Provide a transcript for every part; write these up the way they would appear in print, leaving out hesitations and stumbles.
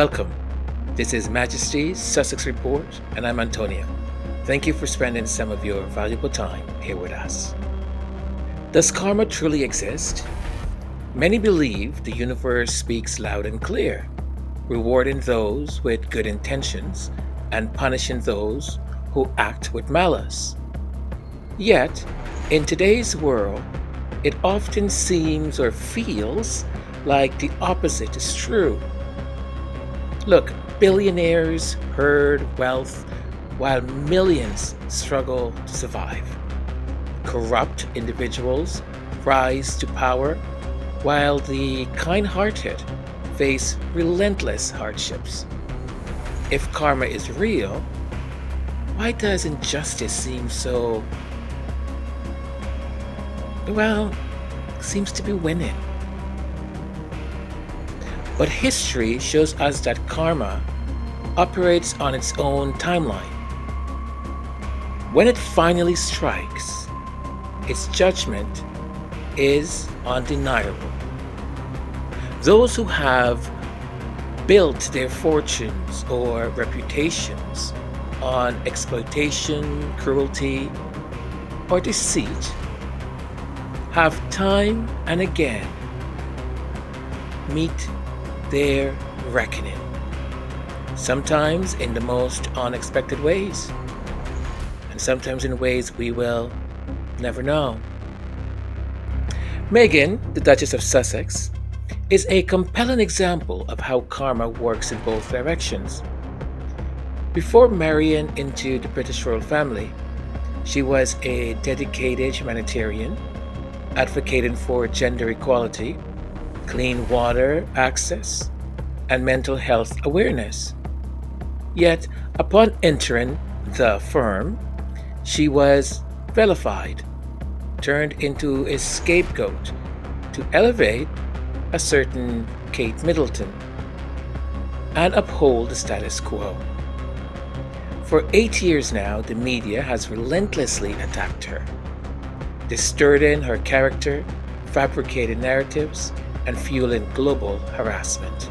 Welcome. This is Majesty's Sussex Report, and I'm Antonio. Thank you for spending some of your valuable time here with us. Does karma truly exist? Many believe the universe speaks loud and clear, rewarding those with good intentions and punishing those who act with malice. Yet, in today's world, it often seems or feels like the opposite is true. Look, billionaires herd wealth while millions struggle to survive. Corrupt individuals rise to power while the kind hearted face relentless hardships. If karma is real, why does injustice seem so, well, seems to be winning? But history shows us that karma operates on its own timeline. When it finally strikes, its judgment is undeniable. Those who have built their fortunes or reputations on exploitation, cruelty, or deceit have time and again meet their reckoning, sometimes in the most unexpected ways, and sometimes in ways we will never know. Meghan, the Duchess of Sussex, is a compelling example of how karma works in both directions. Before marrying into the British royal family, she was a dedicated humanitarian, advocating for gender equality, clean water access, and mental health awareness. Yet, upon entering the firm, she was vilified, turned into a scapegoat to elevate a certain Kate Middleton and uphold the status quo. For 8 years now, the media has relentlessly attacked her, distorting her character, fabricating narratives, and fueling global harassment.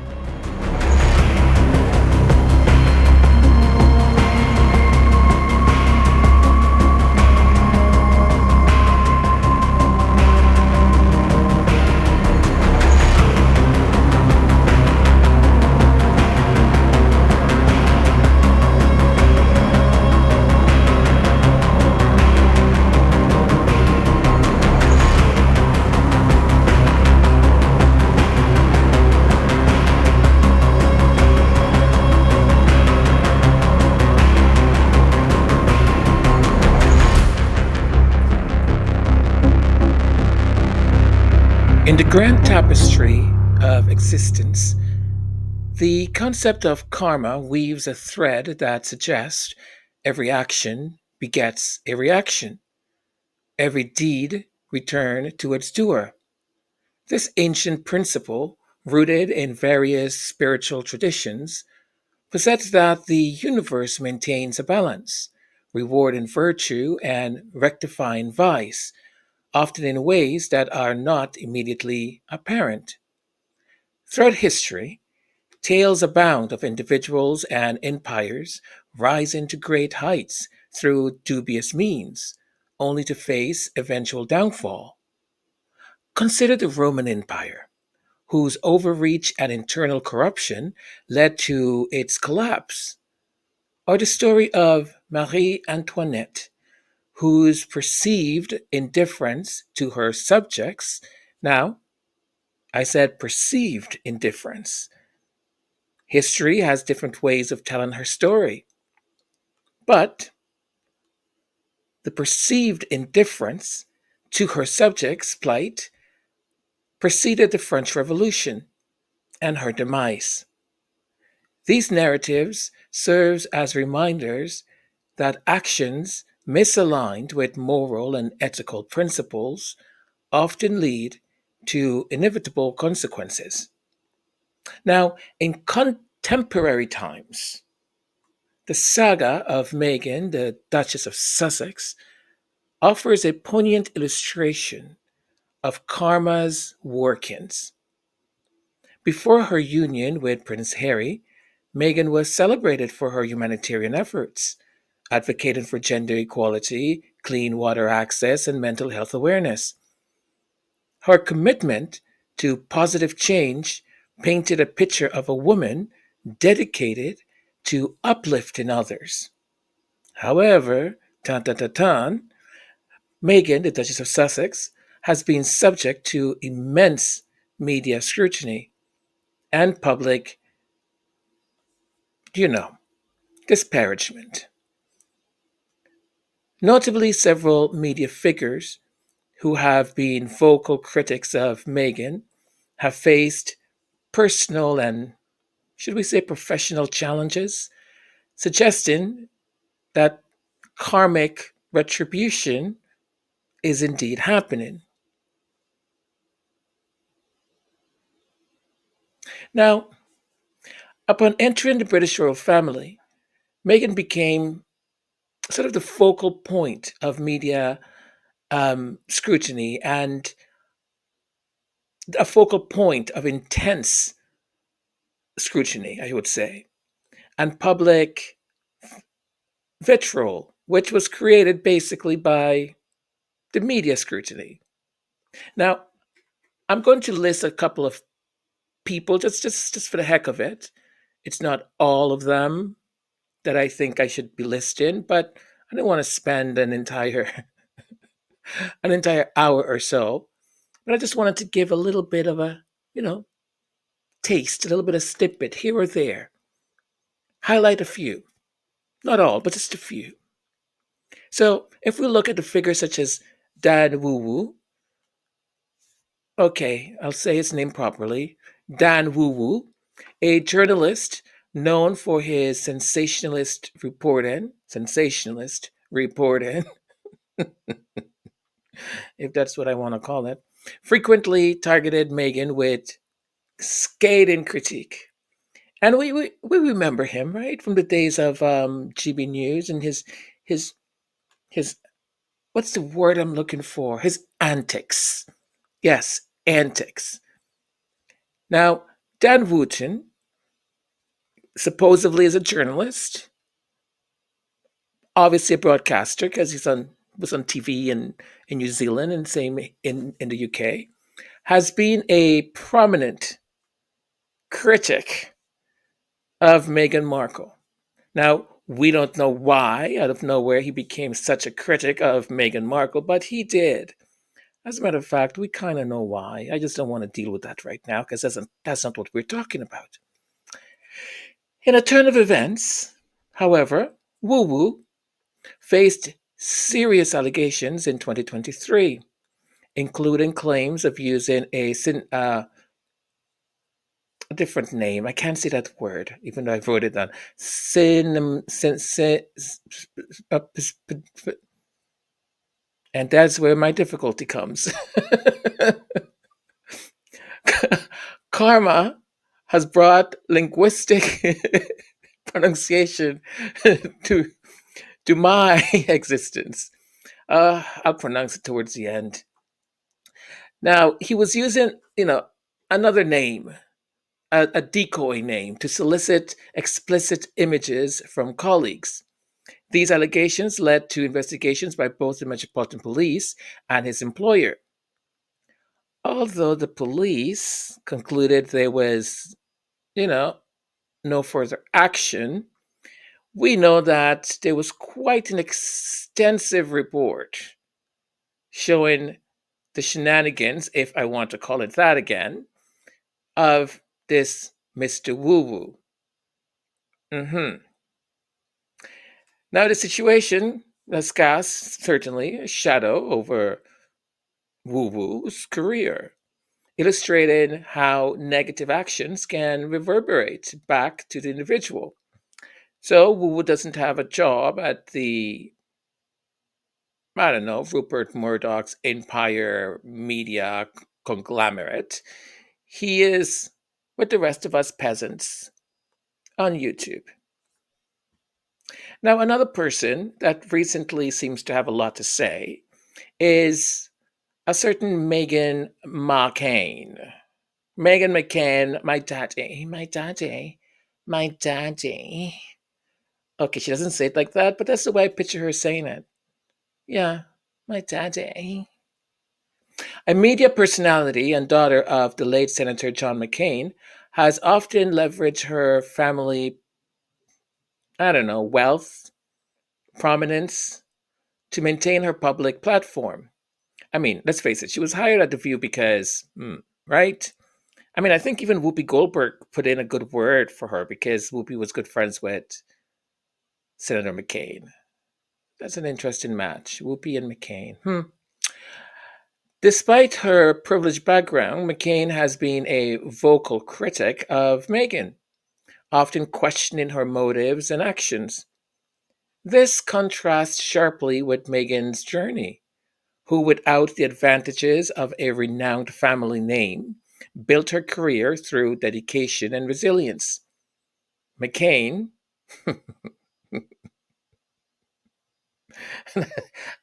In the grand tapestry of existence, the concept of karma weaves a thread that suggests every action begets a reaction, every deed returned to its doer. This ancient principle, rooted in various spiritual traditions, posits that the universe maintains a balance, rewarding virtue and rectifying vice, often in ways that are not immediately apparent. Throughout history, tales abound of individuals and empires rising to great heights through dubious means, only to face eventual downfall. Consider the Roman Empire, whose overreach and internal corruption led to its collapse, or the story of Marie Antoinette, whose perceived indifference to her subjects, now, I said perceived indifference. History has different ways of telling her story, but the perceived indifference to her subjects' plight preceded the French Revolution and her demise. These narratives serve as reminders that actions misaligned with moral and ethical principles often lead to inevitable consequences. Now, in contemporary times, the saga of Meghan, the Duchess of Sussex, offers a poignant illustration of karma's workings. Before her union with Prince Harry, Meghan was celebrated for her humanitarian efforts, advocating for gender equality, clean water access, and mental health awareness. Her commitment to positive change painted a picture of a woman dedicated to uplifting others. However, tan tan tan tan, Meghan, the Duchess of Sussex, has been subject to immense media scrutiny and public, you know, disparagement. Notably, several media figures who have been vocal critics of Meghan have faced personal and, should we say, professional challenges, suggesting that karmic retribution is indeed happening. Now, upon entering the British royal family, Meghan became sort of the focal point of media scrutiny and a focal point of intense scrutiny, I would say, and public vitriol, which was created basically by the media scrutiny. Now, I'm going to list a couple of people just for the heck of it. It's not all of them that I think I should be listing, but I don't want to spend an entire hour or so. But I just wanted to give a little bit of a, you know, taste, a little bit of snippet here or there. Highlight a few. Not all, but just a few. So if we look at the figures such as Dan Woo, okay, I'll say his name properly, Dan Woo, a journalist known for his sensationalist reporting, if that's what I want to call it, frequently targeted Meghan with scathing critique. And we remember him, right, from the days of GB News and his his what's the word I'm looking for? His antics. Yes, antics. Now, Dan Wootton supposedly is a journalist, obviously a broadcaster because he's on was on TV in New Zealand and same in the UK, has been a prominent critic of Meghan Markle. Now, we don't know why, out of nowhere, he became such a critic of Meghan Markle, but he did. As a matter of fact, we kind of know why. I just don't want to deal with that right now because that's not what we're talking about. In a turn of events, however, Woo Woo faced serious allegations in 2023, including claims of using a different name. I can't say that word, even though I wrote it down. Uh, and that's where my difficulty comes. Karma has brought linguistic pronunciation to to my existence. I'll pronounce it towards the end. Now he was using, another name, a decoy name, to solicit explicit images from colleagues. These allegations led to investigations by both the Metropolitan Police and his employer. Although the police concluded there was, you know, no further action, we know that there was quite an extensive report showing the shenanigans, if I want to call it that again, of this Mr. Woo Woo. Now, the situation has cast certainly a shadow over Woo Woo's career, illustrating how negative actions can reverberate back to the individual. So, Woo Woo doesn't have a job at the, I don't know, Rupert Murdoch's empire media conglomerate. He is with the rest of us peasants on YouTube. Now, another person that recently seems to have a lot to say is a certain Meghan McCain. Meghan McCain, my daddy, My daddy. Okay, she doesn't say it like that, but that's the way I picture her saying it. Yeah, my daddy. A media personality and daughter of the late Senator John McCain has often leveraged her family, I don't know, wealth, prominence to maintain her public platform. I mean, let's face it, she was hired at The View because, right? I mean, I think even Whoopi Goldberg put in a good word for her because Whoopi was good friends with Senator McCain. That's an interesting match, Whoopi and McCain. Despite her privileged background, McCain has been a vocal critic of Meghan, often questioning her motives and actions. This contrasts sharply with Meghan's journey, who, without the advantages of a renowned family name, built her career through dedication and resilience. McCain,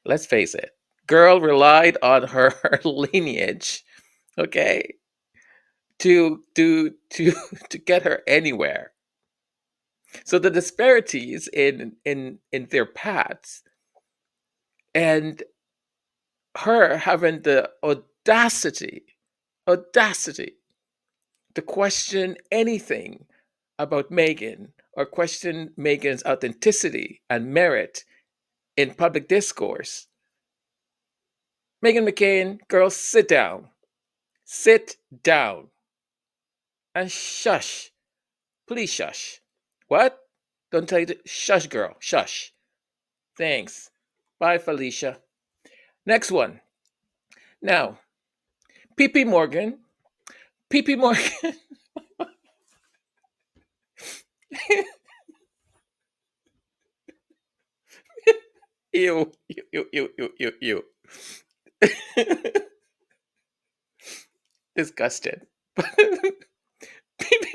let's face it, girl relied on her lineage, okay, to to get her anywhere. So the disparities in their paths and her having the audacity to question anything about Meghan or question Meghan's authenticity and merit in public discourse. Meghan McCain, girl, sit down, and shush, please shush. What? Don't tell you to shush, girl, shush. Thanks. Bye, Felicia. Next one. Now, PP Morgan. PP Morgan. Ew, ew, ew, ew, ew, ew, ew. Disgusted. PP.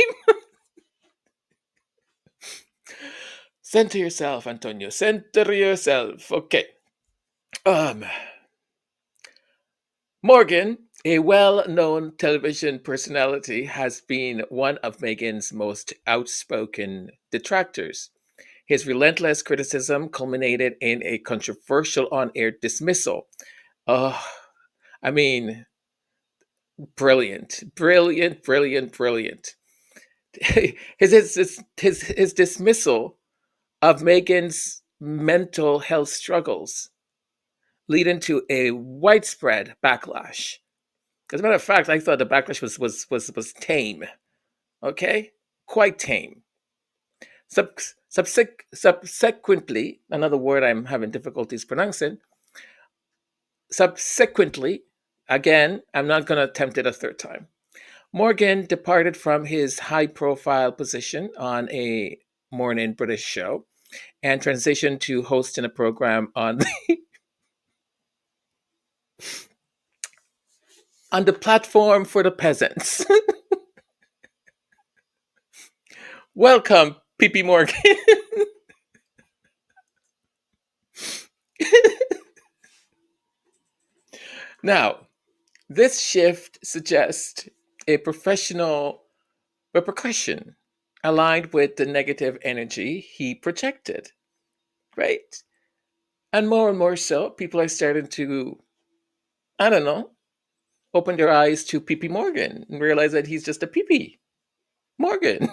Center yourself, Antonio. Center yourself. Okay. Um, Morgan, a well known television personality, has been one of Meghan's most outspoken detractors. His relentless criticism culminated in a controversial on air dismissal. Oh, I mean, brilliant, brilliant, brilliant, brilliant. His dismissal of Meghan's mental health struggles, leading to a widespread backlash. As a matter of fact, I thought the backlash was tame. Okay, quite tame. Subsequently, another word I'm having difficulties pronouncing. Subsequently, again, I'm not going to attempt it a third time. Morgan departed from his high-profile position on a morning British show and transitioned to hosting a program on on the platform for the peasants. Welcome, PP Morgan. Now, this shift suggests a professional repercussion aligned with the negative energy he projected, right? And more so, people are starting to, I don't know, open their eyes to PP Morgan and realize that he's just a PP Morgan.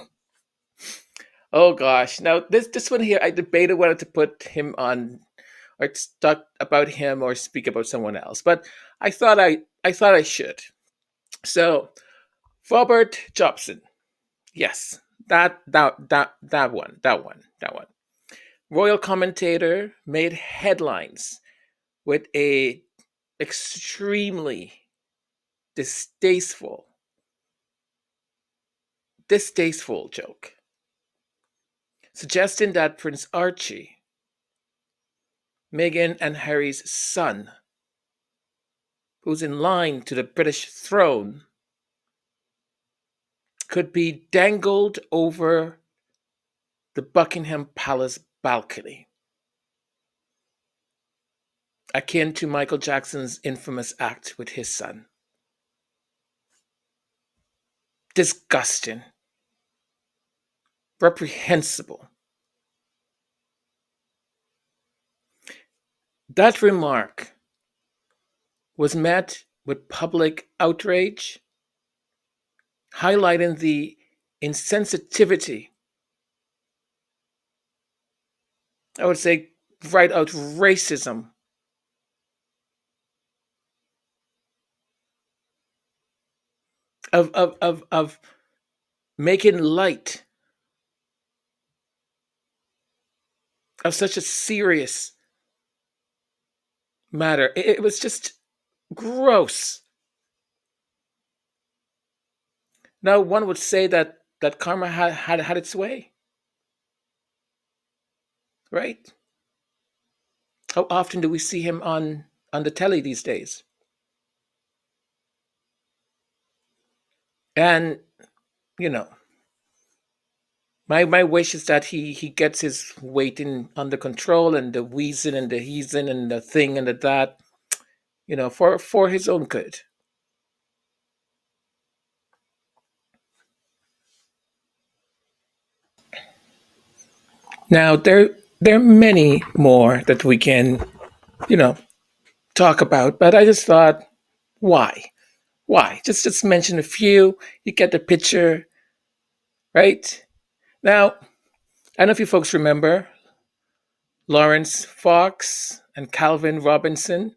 Oh gosh. Now this one here, I debated whether to put him on or talk about him or speak about someone else, but I thought I should. So Robert Jobson, yes, that one. Royal commentator made headlines with a extremely distasteful, distasteful joke, suggesting that Prince Archie, Meghan and Harry's son, who's in line to the British throne, could be dangled over the Buckingham Palace balcony, akin to Michael Jackson's infamous act with his son. Disgusting. reprehensible. That remark was met with public outrage, highlighting the insensitivity, I would say right out racism of making light of such a serious matter. It was just gross. Now, one would say that karma had its way, right? How often do we see him on the telly these days? And you know, my wish is that he gets his weight in under control, and the wheezing and the heezing and the thing and the that, for his own good. Now there are many more that we can, you know, talk about, but I just thought, why? Why? Just mention a few. You get the picture, right? Now, I don't know if you folks remember Lawrence Fox and Calvin Robinson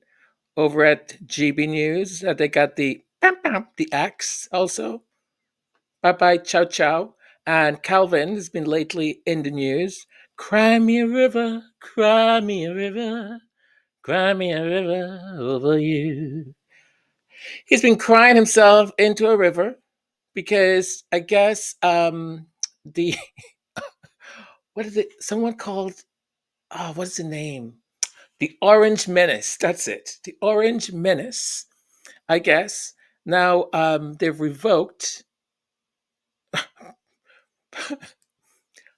over at GB News. They got the pam pam, the axe also. Bye bye, ciao ciao. And Calvin has been lately in the news. Cry me a river, cry me a river, cry me a river over you. He's been crying himself into a river because I guess the what is it? Someone called, what's the name? The Orange Menace. That's it. The Orange Menace, I guess. Now they've revoked.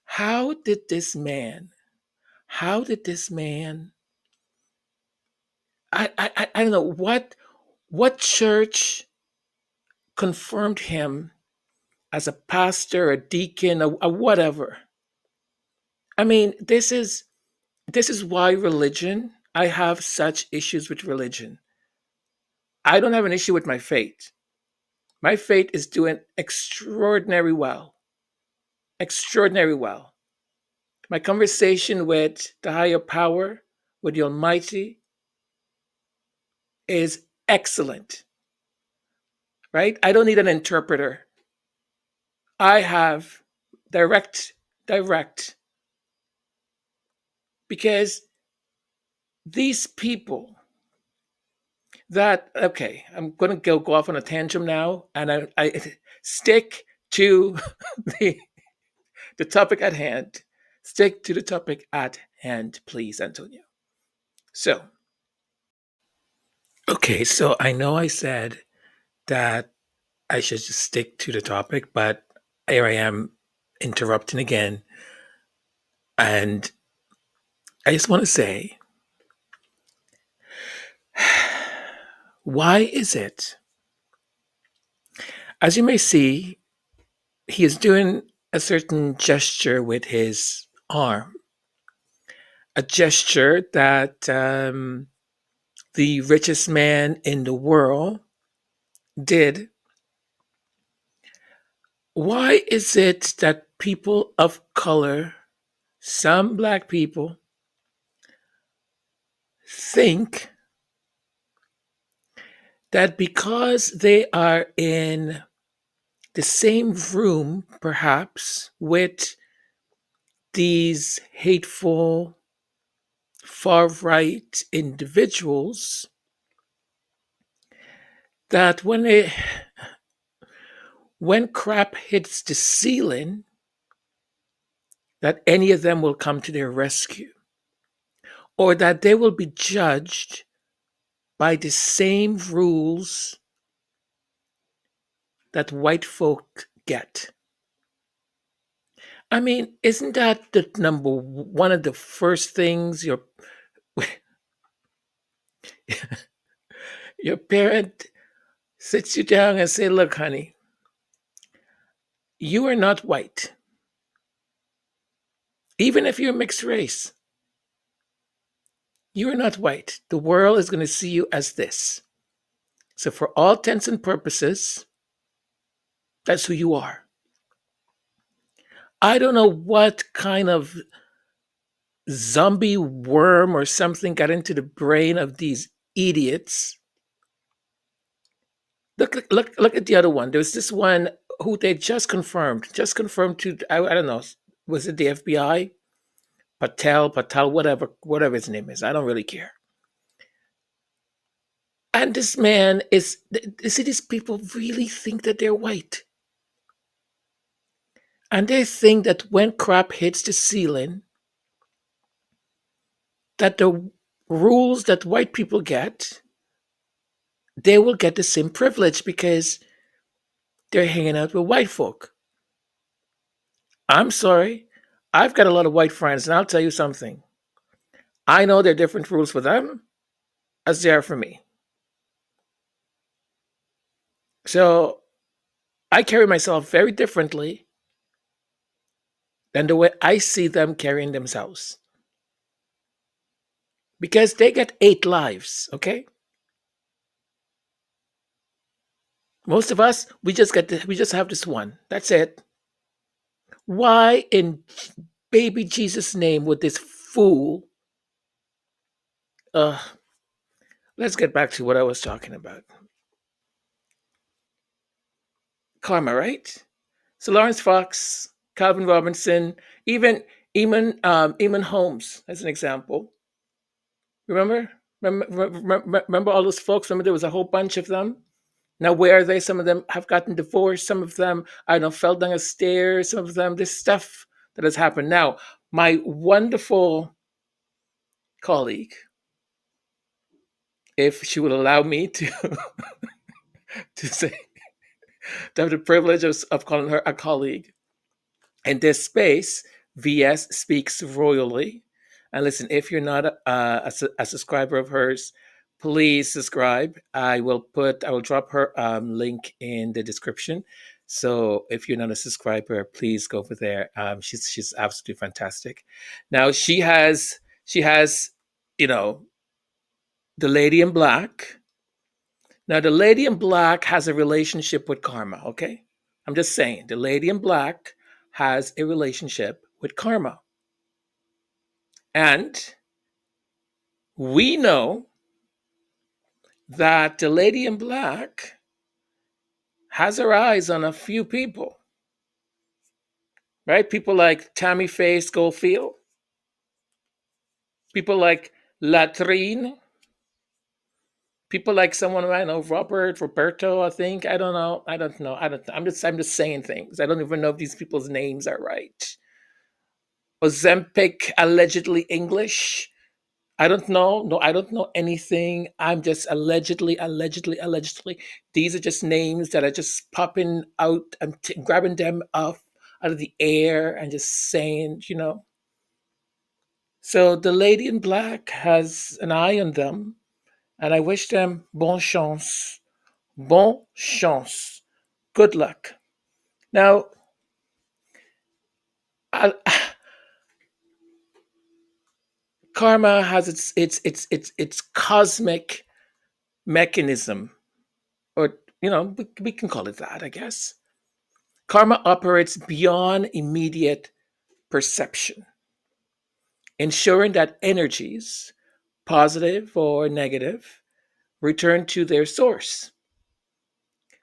How did this man? How did this man? I don't know what church confirmed him as a pastor, a deacon, a whatever. I mean, this is why religion. I have such issues with religion. I don't have an issue with my faith. My faith is doing extraordinary well. Extraordinary well. My conversation with the higher power, with the Almighty, is excellent, right? I don't need an interpreter. I have direct, direct, because these people okay, I'm going to go off on a tangent now, and I stick to the, the topic at hand. Stick to the topic at hand, please, Antonio. So, okay, so I know I said that I should just stick to the topic, but here I am interrupting again. And I just want to say, why is it? As you may see, he is doing a certain gesture with his arm, a gesture that the richest man in the world did. Why is it that people of color, some black people, think that because they are in the same room, perhaps, with these hateful far right individuals, that when crap hits the ceiling, that any of them will come to their rescue, or that they will be judged by the same rules that white folk get. I mean, isn't that the one of the first things your parent sits you down and say, "Look, honey, you are not white. Even if you're mixed race, you are not white. The world is going to see you as this. So, for all intents and purposes, that's who you are. I don't know what kind of zombie worm or something got into the brain of these idiots. Look at the other one. There's this one who they just confirmed to, I don't know, was it the FBI? Patel, whatever his name is. I don't really care. And this man is, see, these people really think that they're white. And they think that when crap hits the ceiling, that the rules that white people get, they will get the same privilege because they're hanging out with white folk. I'm sorry. I've got a lot of white friends, and I'll tell you something. I know there are different rules for them as they are for me. So I carry myself very differently than the way I see them carrying themselves. Because they get 8 lives, okay? Most of us, we just have this one. That's it. Why in baby Jesus' name would this fool? Uh, let's get back to what I was talking about. Karma, right? So Lawrence Fox, Calvin Robinson, even Eamon Holmes, as an example. Remember? Remember all those folks? Remember there was a whole bunch of them? Now, where are they? Some of them have gotten divorced. Some of them, I don't know, fell down a stair. Some of them, this stuff that has happened. Now, my wonderful colleague, if she would allow me to to say to have the privilege of calling her a colleague in this space, VS speaks royally. And listen, if you're not a subscriber of hers, please subscribe. I will drop her link in the description. So if you're not a subscriber, please go over there. She's absolutely fantastic. Now she has, you know, the lady in black. Now the lady in black has a relationship with karma. Okay, I'm just saying the lady in black has a relationship with karma, and we know that the lady in black has her eyes on a few people, right? People like Tammy Faye Schofield, people like Latrine, people like someone I know, Roberto, I think. I don't know. I'm just saying things. I don't even know if these people's names are right. Ozempic, allegedly English. I don't know. No, I don't know anything. I'm just allegedly. These are just names that are just popping out. I'm grabbing them out of the air and just saying. So the lady in black has an eye on them, and I wish them bon chance, good luck. Now, I, karma has its cosmic mechanism, or we can call it that, I guess. Karma operates beyond immediate perception, ensuring that energies, positive or negative, return to their source.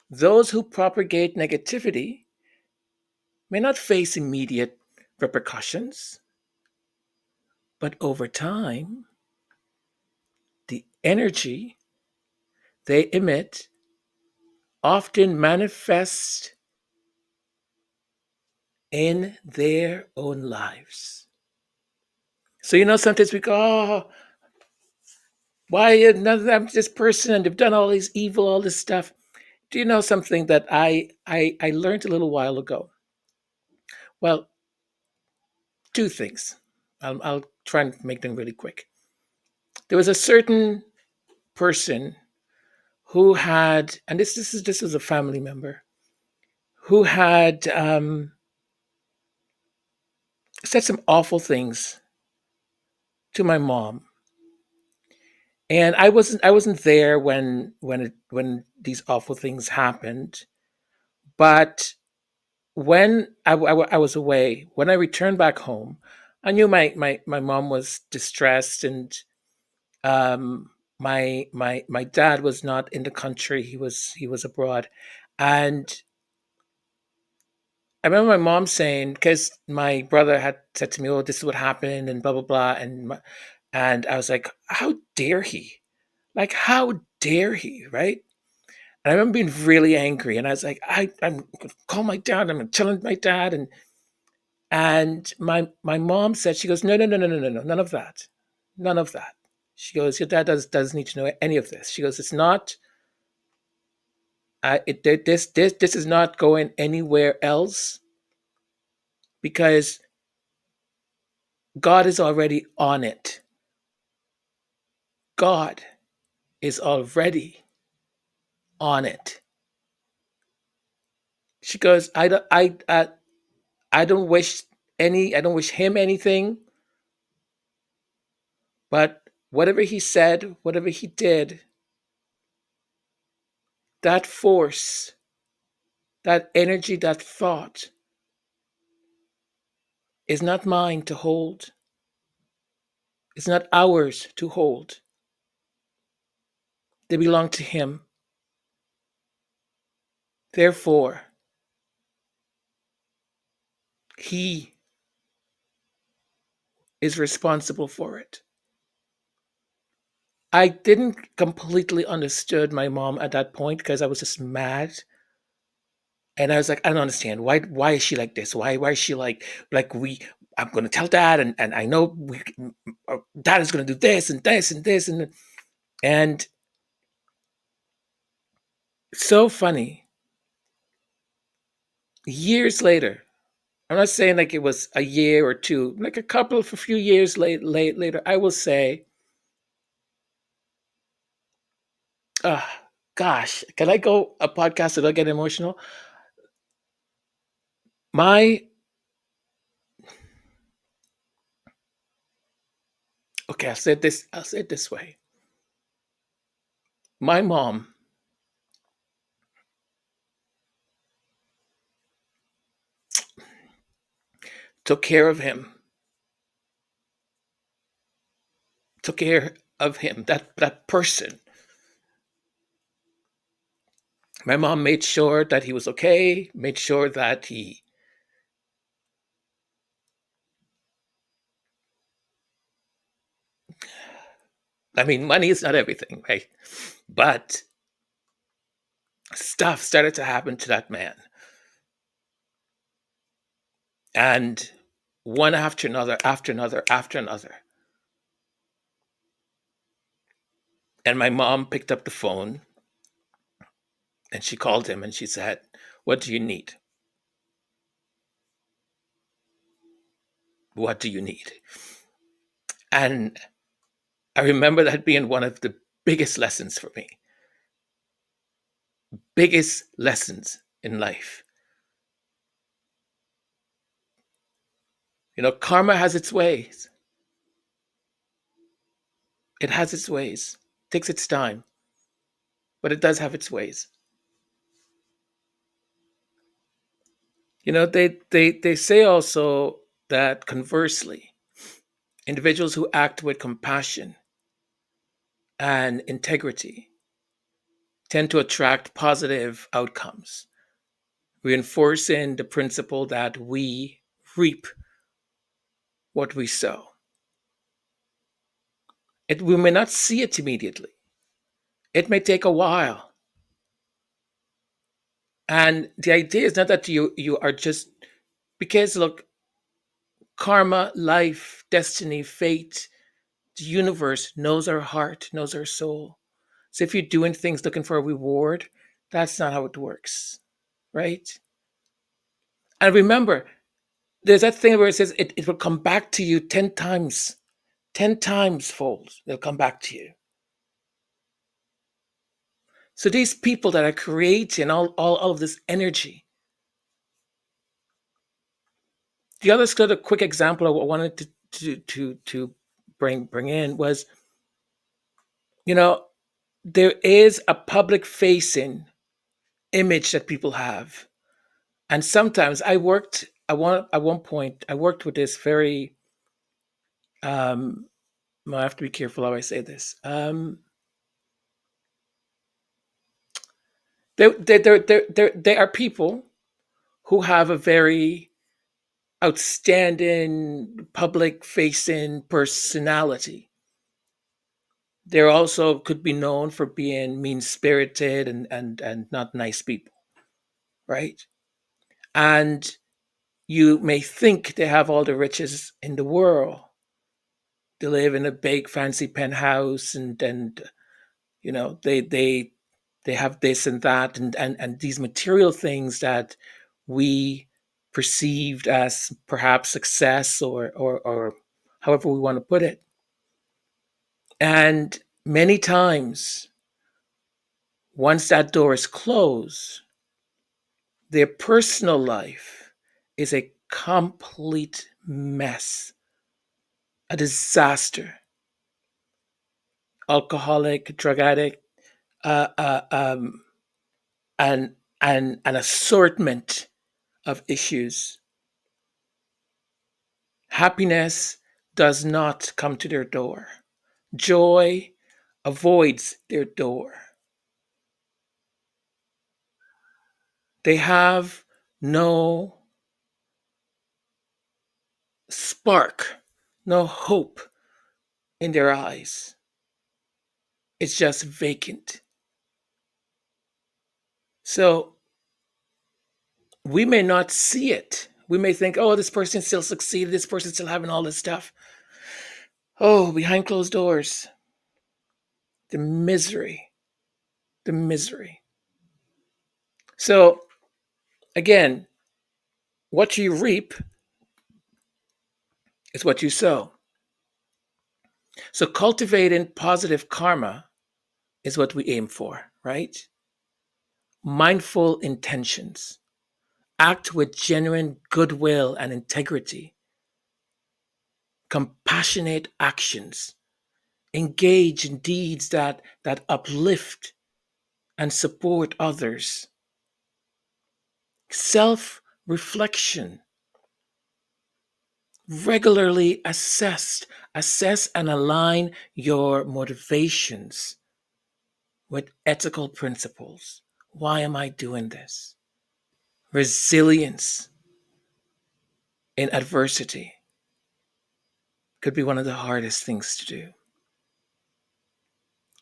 Those who propagate negativity may not face immediate repercussions, but over time, the energy they emit often manifests in their own lives. So, sometimes we go, oh, why I'm this person and they've done all this evil, all this stuff. Do you know something that I learned a little while ago? Well, two things. I'll try and make them really quick. There was a certain person who had, and this was a family member who had said some awful things to my mom, and I wasn't there when these awful things happened. But when I was away, when I returned back home, I knew my mom was distressed, and um, my dad was not in the country; he was abroad, and I remember my mom saying, because my brother had said to me, "Oh, this is what happened," and blah blah blah, and I was like, "How dare he? Like, how dare he?" Right? And I remember being really angry, and I was like, I'm gonna call my dad. I'm gonna tell my dad, and my mom said, she goes, "No, no, no, no, no, no, no, none of that, none of that." She goes, "Your dad doesn't need to know any of this." She goes, "It's not. This is not going anywhere else because God is already on it. God is already on it." She goes, I don't wish I don't wish him anything, but whatever he said, whatever he did, that force, that energy, that thought is not mine to hold. It's not ours to hold. They belong to him. Therefore, he is responsible for it. I didn't completely understood my mom at that point because I was just mad. And I was like, I don't understand. Why is she like this? Why is she like we I'm gonna tell dad, and I know dad is gonna do this and this and this, and so funny. Years later, I'm not saying like it was a year or two, like a few years later, I will say, uh, gosh, can I go a podcast without getting emotional? My Okay, I'll say it this way. My mom took care of him, took care of him, that person. My mom made sure that he was okay, made sure that I mean, money is not everything, right? But stuff started to happen to that man. And one after another, after another, after another. And my mom picked up the phone and she called him and she said, "What do you need? What do you need?" And I remember that being one of the biggest lessons for me, biggest lessons in life. Karma has its ways. It has its ways, takes its time, but it does have its ways. They say also that conversely, individuals who act with compassion and integrity tend to attract positive outcomes, reinforcing the principle that we reap what we sow. We may not see it immediately. It may take a while. And the idea is not that you are just because look, karma, life, destiny, fate, the universe knows our heart, knows our soul. So if you're doing things looking for a reward, that's not how it works, right? And remember, there's that thing where it says it will come back to you 10 times, 10 times fold. They'll come back to you. So these people that are creating all of this energy, The other sort of quick example I wanted to bring in was, you know, there is a public facing image that people have. And sometimes at one point I worked with this very um I have to be careful how I say this. They are people who have a very outstanding public facing personality. They also could be known for being mean spirited and not nice people, right? And you may think they have all the riches in the world. They live in a big fancy penthouse, and they have this and that, and these material things that we perceived as perhaps success, or however we want to put it. And many times, once that door is closed, their personal life is a complete mess, a disaster. Alcoholic, drug addict, uh, uh, um, and an assortment of issues. Happiness does not come to their door. Joy avoids their door. They have no spark, no hope in their eyes. It's just vacant. So we may not see it. We may think, oh, this person still succeeded. This person still having all this stuff. Oh, behind closed doors, the misery, the misery. So again, what you reap is what you sow. So cultivating positive karma is what we aim for, right? Mindful intentions. Act with genuine goodwill and integrity. Compassionate actions. Engage in deeds that uplift and support others. Self reflection. Regularly assess and align your motivations with ethical principles. Why am I doing this? Resilience in adversity could be one of the hardest things to do.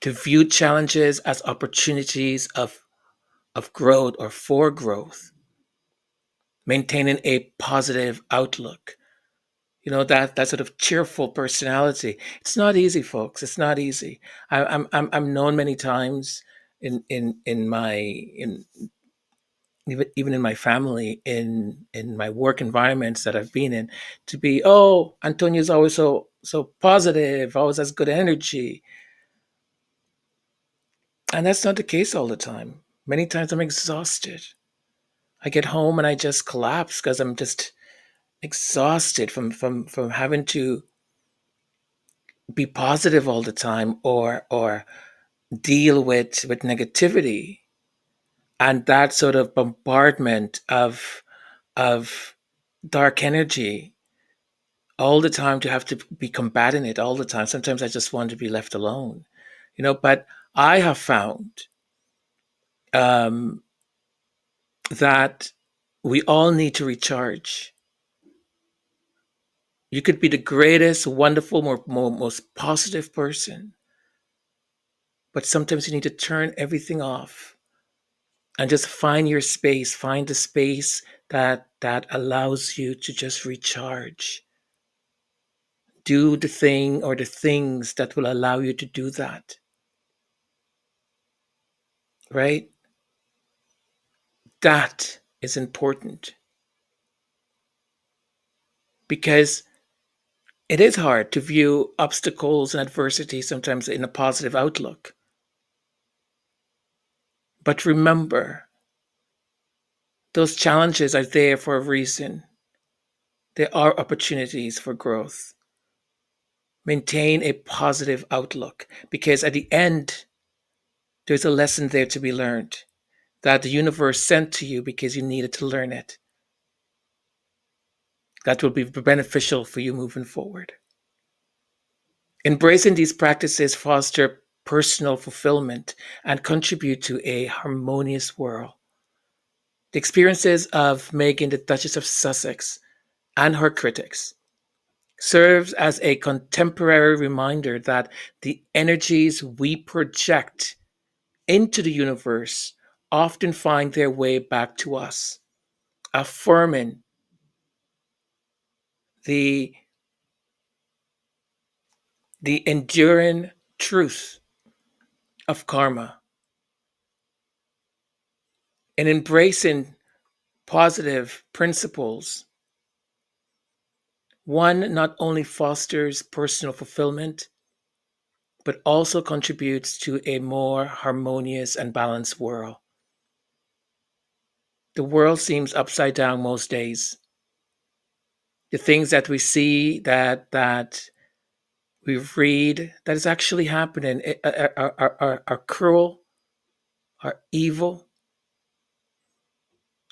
To view challenges as opportunities of growth or for growth, maintaining a positive outlook. That sort of cheerful personality. It's not easy, folks. It's not easy. I'm known many times in my in even in my family, in my work environments that I've been in, to be, oh, Antonia's always so positive, always has good energy. And that's not the case all the time. Many times I'm exhausted. I get home and I just collapse because I'm just exhausted from having to be positive all the time, or deal with negativity and that sort of bombardment of dark energy all the time, to have to be combating it all the time. Sometimes I just want to be left alone, but I have found um, that we all need to recharge. You could be the greatest, wonderful, most positive person, but sometimes you need to turn everything off and just find your space, find the space that allows you to just recharge. Do the thing or the things that will allow you to do that, right? That is important, because it is hard to view obstacles and adversity sometimes in a positive outlook. But remember, those challenges are there for a reason. there are opportunities for growth. Maintain a positive outlook because at the end, there's a lesson there to be learned that the universe sent to you because you needed to learn it. That will be beneficial for you moving forward. Embracing these practices foster personal fulfillment and contribute to a harmonious world. The experiences of Meghan, the Duchess of Sussex, and her critics serves as a contemporary reminder that the energies we project into the universe often find their way back to us, affirming the the enduring truth of karma and embracing positive principles. One not only fosters personal fulfillment, but also contributes to a more harmonious and balanced world. The world seems upside down most days. The things that we see, that we read, that is actually happening are cruel, are evil.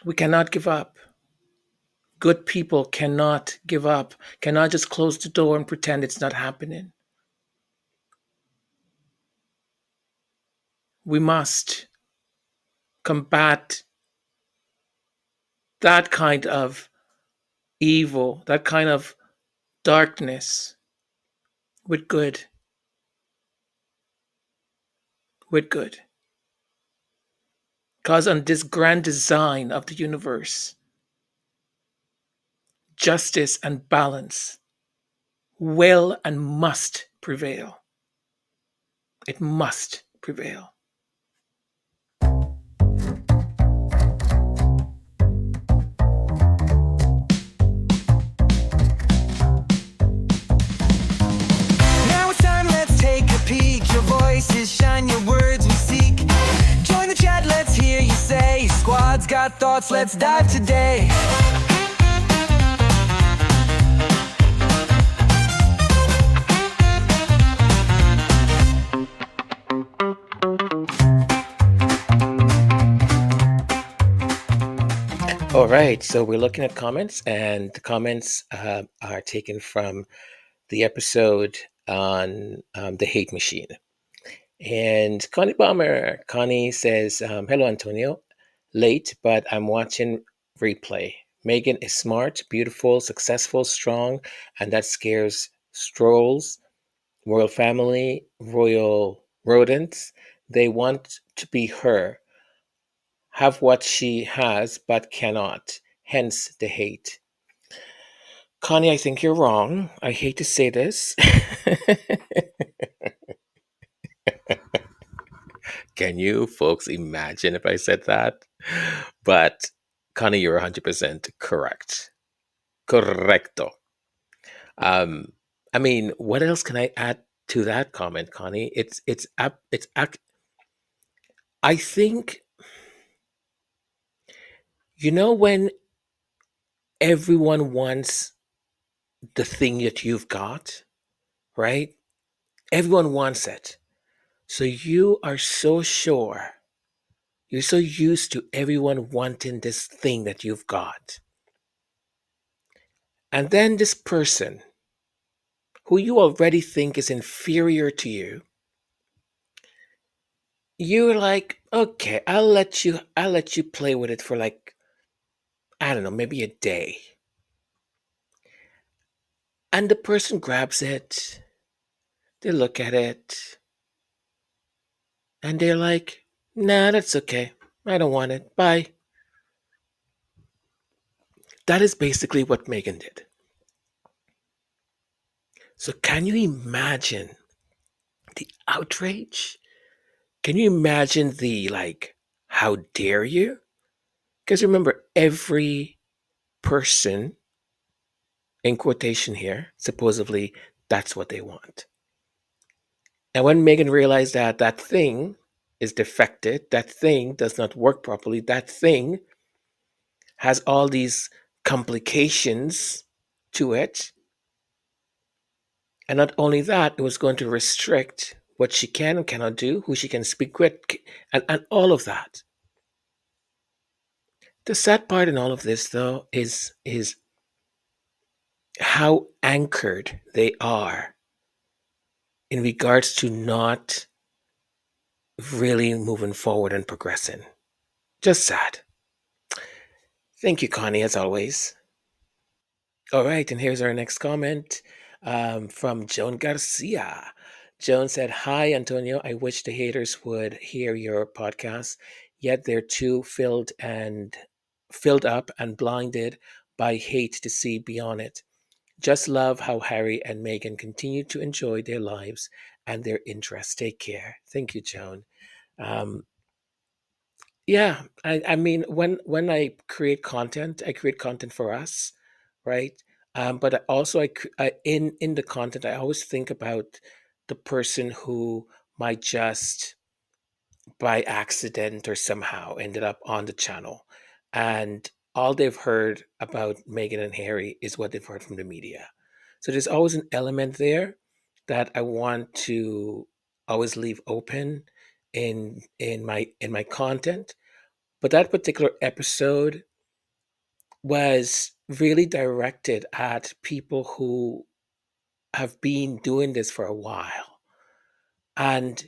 We cannot give up. Good people cannot give up, cannot just close the door and pretend it's not happening. We must combat that kind of evil, that kind of darkness with good, with good. Because on this grand design of the universe, justice and balance will and must prevail. It must prevail. Now it's time, let's take a peek. Your voices shine, your words we seek. Join the chat, let's hear you say. Squad's got thoughts, let's dive today. All right, so we're looking at comments, and the comments are taken from the episode on the hate machine. And Connie says, "Hello, Antonio. Late, but I'm watching replay. Megan is smart, beautiful, successful, strong, and that scares strolls, royal family, royal rodents. They want to be her, have what she has, but cannot. Hence the hate." Connie, I think you're wrong. I hate to say this. Can you folks imagine if I said that? But Connie, you're 100% correct. Correcto. Um, I mean, what else can I add to that comment, Connie? I think, when everyone wants the thing that you've got, right? Everyone wants it. So you are so sure, you're so used to everyone wanting this thing that you've got. And then this person who you already think is inferior to you, you're like, okay, I'll let you play with it for like, I don't know, maybe a day. And the person grabs it, they look at it, and they're like, nah, that's okay. I don't want it. Bye. That is basically what Megan did. So can you imagine the outrage? Can you imagine the like, how dare you? Because remember, every person, in quotation here, supposedly that's what they want. And when Megan realized that that thing is defected, that thing does not work properly, that thing has all these complications, to it. And not only that, it was going to restrict what she can and cannot do, who she can speak with, and all of that. The sad part in all of this, though, is how anchored they are in regards to not really moving forward and progressing. Just sad. Thank you, Connie, as always. All right, and here's our next comment from Joan Garcia. Joan said, "Hi, Antonio. I wish the haters would hear your podcast, yet they're too filled up and blinded by hate to see beyond it. Just love how Harry and Meghan continue to enjoy their lives and their interests. Take care." Thank you, Joan. Um, yeah, I mean, when I create content, I create content for us, right? But in the content, I always think about the person who might just by accident or somehow ended up on the channel, and all they've heard about Meghan and Harry is what they've heard from the media. So there's always an element there that I want to always leave open in my content, but that particular episode was really directed at people who have been doing this for a while. And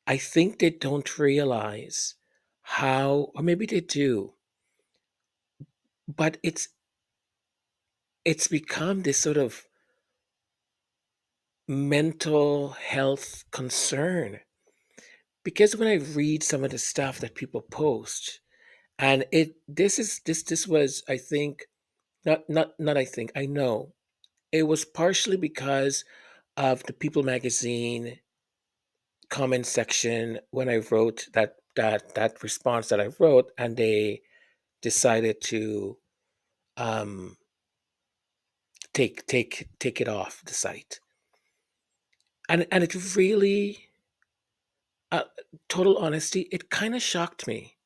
I think they don't realize how, or maybe they do, but it's become this sort of mental health concern. Because when I read some of the stuff that people post, and this was, I think, not I think, I know it was partially because of the People magazine comment section when I wrote that response that I wrote, and they decided to um, take it off the site, and it really, uh, total honesty, it kind of shocked me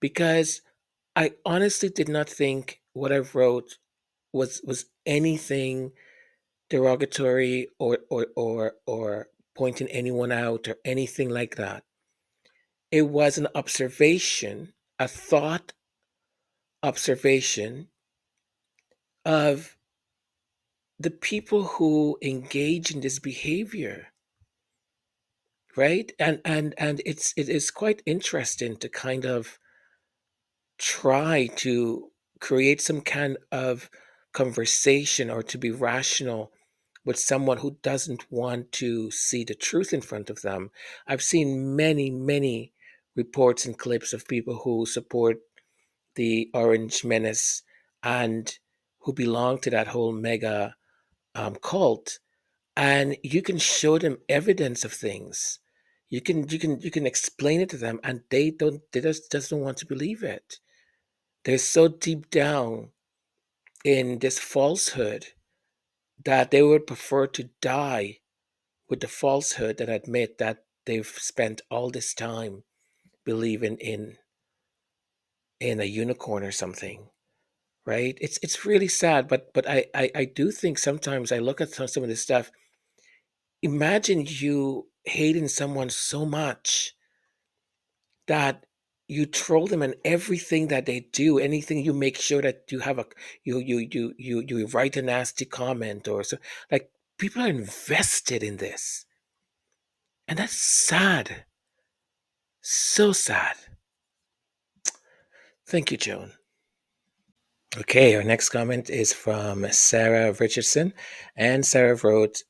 because I honestly did not think what I wrote was anything derogatory or pointing anyone out or anything like that. It was an observation, a thought observation of the people who engage in this behavior, right? And it is quite interesting to kind of try to create some kind of conversation or to be rational with someone who doesn't want to see the truth in front of them. I've seen many reports and clips of people who support the Orange Menace and who belong to that whole mega cult, and you can show them evidence of things. You can explain it to them, and they just don't want to believe it. They're so deep down in this falsehood that they would prefer to die with the falsehood than admit that they've spent all this time believing in a unicorn or something, right? It's really sad, but I do think sometimes I look at some of this stuff. Imagine you hating someone so much that you troll them and everything that they do, anything you make sure that you have a you write a nasty comment or so, like, people are invested in this. And that's sad. So sad. Thank you, Joan. Okay, our next comment is from Sarah Richardson. And Sarah wrote,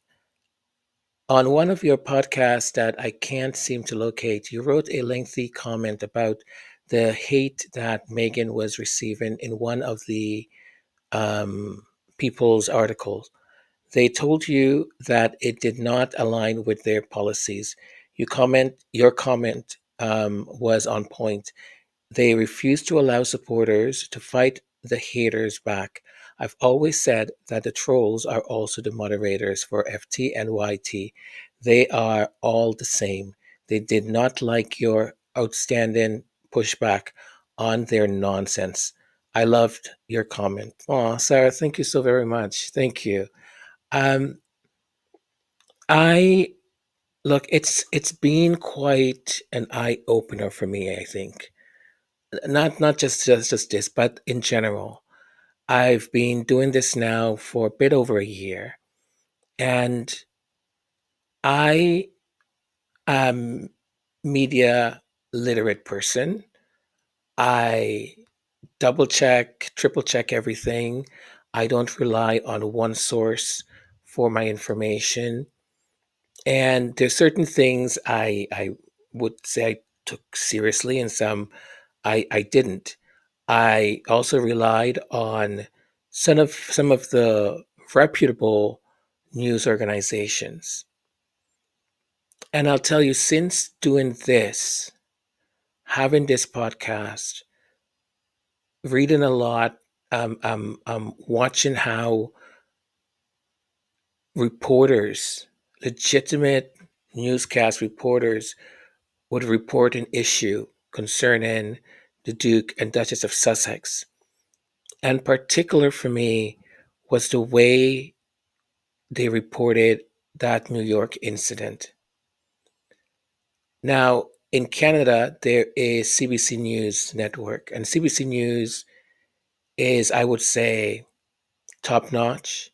on one of your podcasts that I can't seem to locate, you wrote a lengthy comment about the hate that Meghan was receiving in one of the um, People's articles. They told you that it did not align with their policies. Your comment was on point. They refuse to allow supporters to fight the haters back. I've always said that the trolls are also the moderators for FT and YT. They are all the same. They did not like your outstanding pushback on their nonsense. I loved your comment. Oh, Sarah, thank you so very much. Thank you. Um, I look. It's been quite an eye opener for me. I think not just this, but in general. I've been doing this now for a bit over a year, and I am media literate person. I double check, triple check everything. I don't rely on one source for my information. And there's certain things I would say I took seriously and some I didn't. I also relied on some of the reputable news organizations. And I'll tell you, since doing this, having this podcast, reading a lot, watching how reporters, legitimate newscast reporters, would report an issue concerning the Duke and Duchess of Sussex. And particular for me was the way they reported that New York incident. Now, in Canada, there is CBC News Network, and CBC News is, I would say, top notch.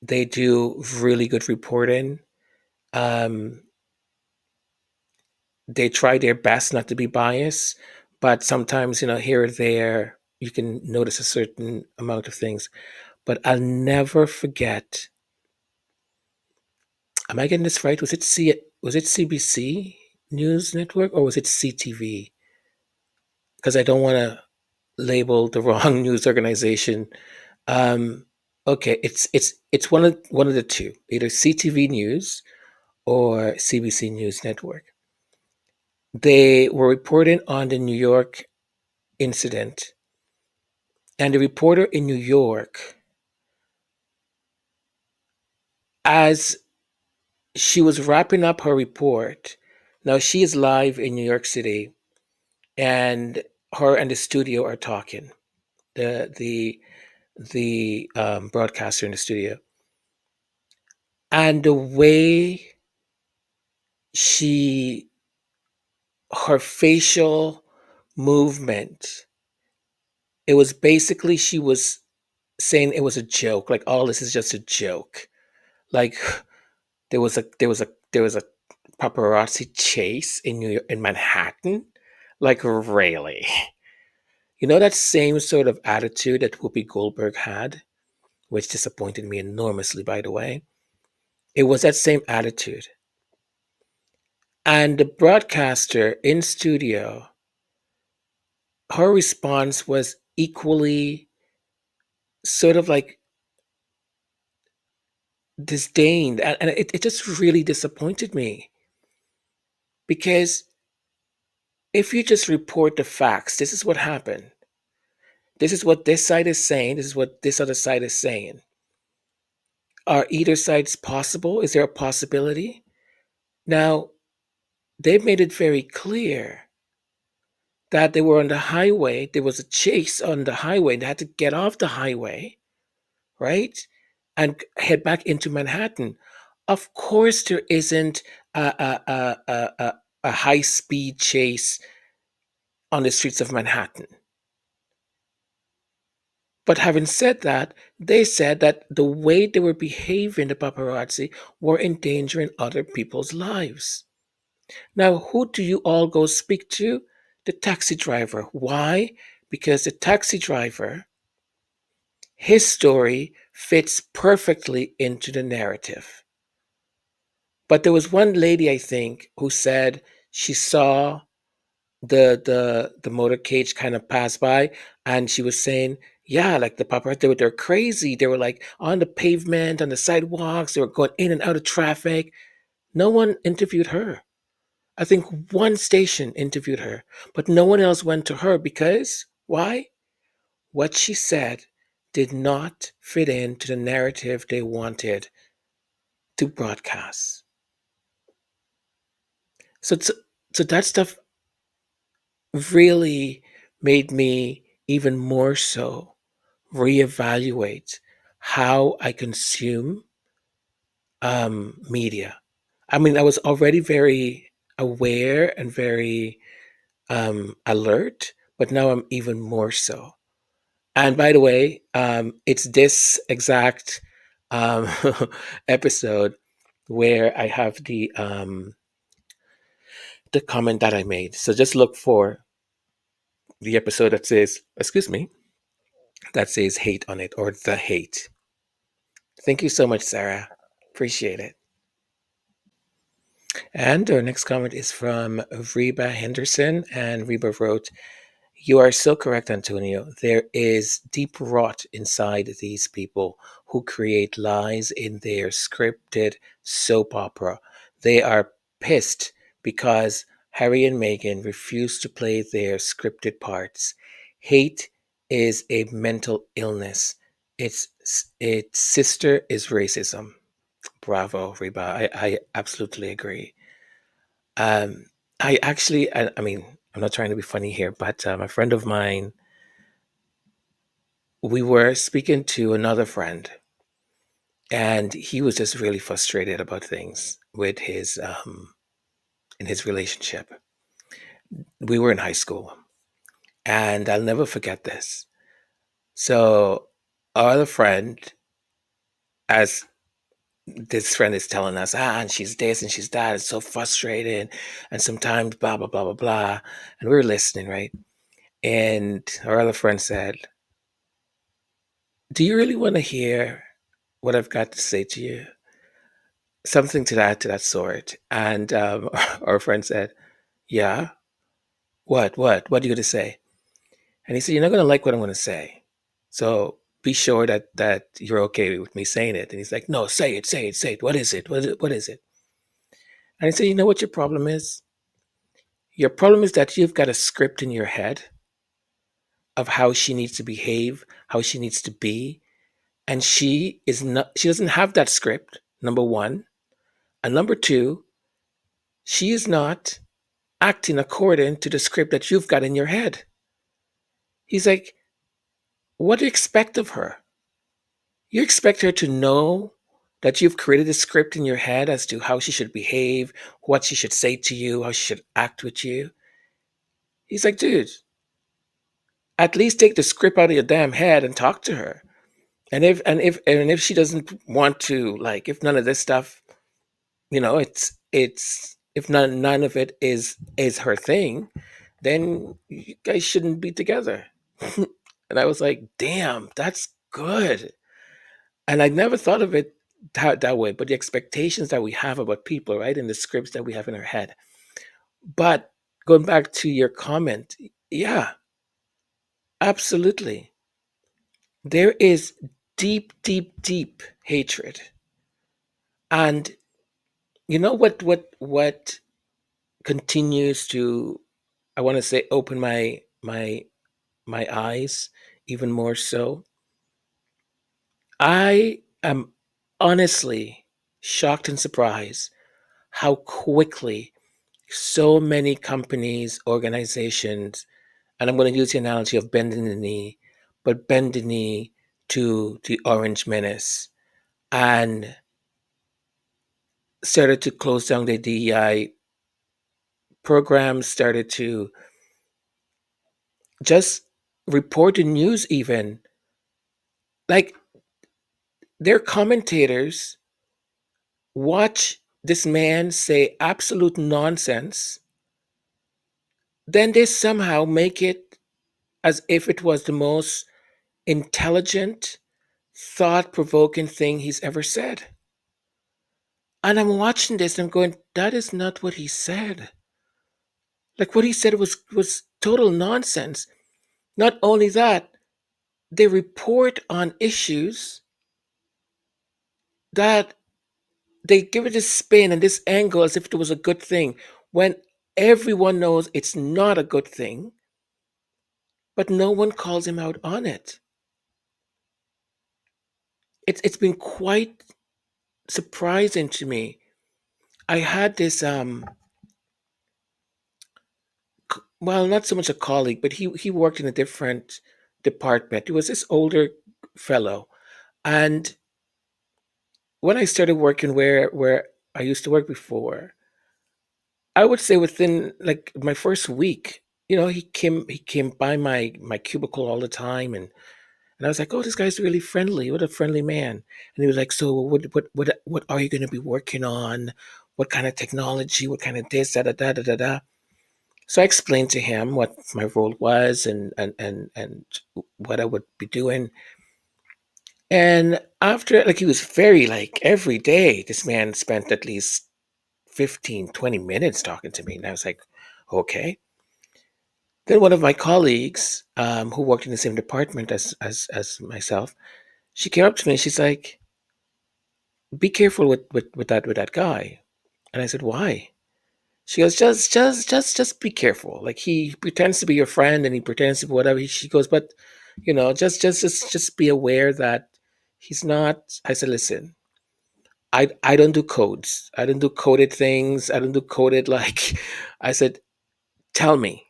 They do really good reporting. Um, they try their best not to be biased, but sometimes, here or there, you can notice a certain amount of things. But I'll never forget. Am I getting this right? Was it CBC News Network or was it CTV? Because I don't want to label the wrong news organization. Um, okay, it's one of the two, either CTV News or CBC News Network. They were reporting on the New York incident, and the reporter in New York, as she was wrapping up her report, now she is live in New York City, and her and the studio are talking. The broadcaster in the studio, and the way she her facial movement, it was basically she was saying it was a joke, like all this is just a joke. Like there was a paparazzi chase in New York, in Manhattan. Like really, that same sort of attitude that Whoopi Goldberg had, which disappointed me enormously, by the way. It was that same attitude, and the broadcaster in studio, her response was equally sort of like disdained, and it just really disappointed me because if you just report the facts, this is what happened. This is what this side is saying. This is what this other side is saying. Are either sides possible? Is there a possibility? Now, they've made it very clear that they were on the highway. There was a chase on the highway. They had to get off the highway, right? And head back into Manhattan. Of course, there isn't a high speed chase on the streets of Manhattan. But having said that, they said that the way they were behaving, the paparazzi, were endangering other people's lives. Now, who do you all go speak to? The taxi driver. Why? Because the taxi driver, his story fits perfectly into the narrative. But there was one lady, I think, who said she saw the motorcade kind of pass by, and she was saying, yeah, like the paparazzi, they're crazy. They were like on the pavement, on the sidewalks, they were going in and out of traffic. No one interviewed her. I think one station interviewed her, but no one else went to her because why? What she said did not fit into the narrative they wanted to broadcast. So, so that stuff really made me even more so reevaluate how I consume media. I mean, I was already very aware and very alert, but now I'm even more so. And by the way, it's this exact um, episode where I have the comment that I made. So just look for the episode that says, excuse me, that says hate on it or the hate. Thank you so much, Sarah. Appreciate it. And our next comment is from Reba Henderson. And Reba wrote, "You are so correct, Antonio. There is deep rot inside these people who create lies in their scripted soap opera. They are pissed because Harry and Meghan refuse to play their scripted parts. Hate is a mental illness. Its sister is racism." Bravo, Reba. I absolutely agree. Um, I mean, I'm not trying to be funny here, but a friend of mine, we were speaking to another friend, and he was just really frustrated about things with his in his relationship. We were in high school, and I'll never forget this. So, our other friend, as this friend is telling us, and she's this and she's that, it's so frustrated, and sometimes blah blah blah blah blah, and we were listening, right? And our other friend said, "Do you really want to hear what I've got to say to you?" Something to that sort. And our friend said, "Yeah, what are you going to say?" And he said, "You're not going to like what I'm going to say, so be sure that you're okay with me saying it." And he's like, "No, say it, say it, say it. What is it? What is it? What is it?" And I said, "You know what your problem is? Your problem is that you've got a script in your head of how she needs to behave, how she needs to be, and she doesn't have that script, number one. And number two, she is not acting according to the script that you've got in your head." He's like, "What do you expect of her? You expect her to know that you've created a script in your head as to how she should behave, what she should say to you, how she should act with you?" He's like, "Dude, at least take the script out of your damn head and talk to her. And if she doesn't want to, like, if none of this stuff, it's if none of it is her thing, then you guys shouldn't be together." And I was like, "Damn, that's good." And I never thought of it that way, but the expectations that we have about people, right? And the scripts that we have in our head. But going back to your comment, yeah, absolutely. There is deep, deep, deep hatred. And you know what continues to, I want to say, open my eyes even more so. I am honestly shocked and surprised how quickly so many companies, organizations, and I'm going to use the analogy of bending the knee, but bend the knee to the Orange Menace and started to close down the DEI programs, started to just report the news, even like their commentators watch this man say absolute nonsense, then they somehow make it as if it was the most intelligent, thought provoking thing he's ever said. And I'm watching this and I'm going, that is not what he said. Like what he said was total nonsense. Not only that, they report on issues that they give it this spin and this angle as if it was a good thing when everyone knows it's not a good thing, but no one calls him out on it. It's been quite surprising to me. I had this well, not so much a colleague, but he worked in a different department. He was this older fellow. And when I started working where I used to work before, I would say within like my first week, he came by my cubicle all the time, and I was like, "Oh, this guy's really friendly. What a friendly man." And he was like, "So what are you going to be working on? What kind of technology? What kind of this, da da da da da da?" So I explained to him what my role was and what I would be doing. And after, like, he was very, like, every day, this man spent at least 15, 20 minutes talking to me. And I was like, okay. Then one of my colleagues, who worked in the same department as myself, she came up to me and she's like, be careful with that guy. And I said, why? She goes, just be careful. Like, he pretends to be your friend and he pretends to be whatever. She goes, but just be aware that he's not. I said, listen, I don't do codes. I don't do coded things. I don't do coded like. I said, tell me,